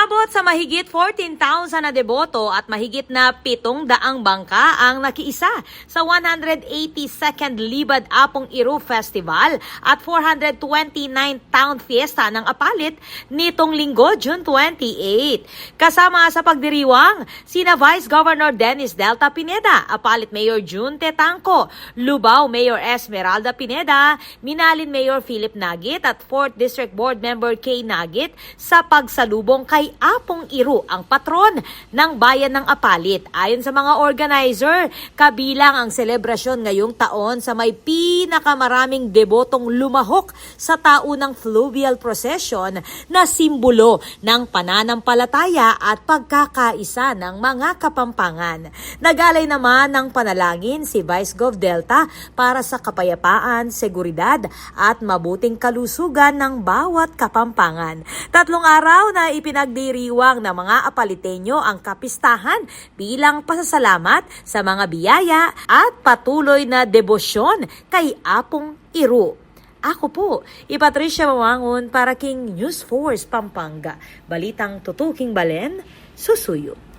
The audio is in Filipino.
Umabot sa mahigit 14,000 na deboto at mahigit na 700 bangka ang nakiisa sa 182nd Libad Apong Iru Festival at 429th Town Fiesta ng Apalit nitong linggo, June 28. Kasama sa pagdiriwang, sina Vice Governor Dennis Delta Pineda, Apalit Mayor June Tetangco, Lubao Mayor Esmeralda Pineda, Minalin Mayor Philip Nagit at 4th District Board Member Kay Nagit sa pagsalubong kay Apong Iru, ang patron ng bayan ng Apalit. Ayon sa mga organizer, kabilang ang selebrasyon ngayong taon sa may pinakamaraming debotong lumahok sa taunang fluvial procession na simbolo ng pananampalataya at pagkakaisa ng mga Kapampangan. Nagalay naman ng panalangin si Vice Gov Delta para sa kapayapaan, seguridad at mabuting kalusugan ng bawat Kapampangan. 3 araw na ipinagdiriwang ng mga Apaliteño ang kapistahan bilang pasasalamat sa mga biyaya at patuloy na debosyon kay Apong Iru. Ako po, Patricia Mamangon para King News Force Pampanga. Balitang tutuking balen, susuyo.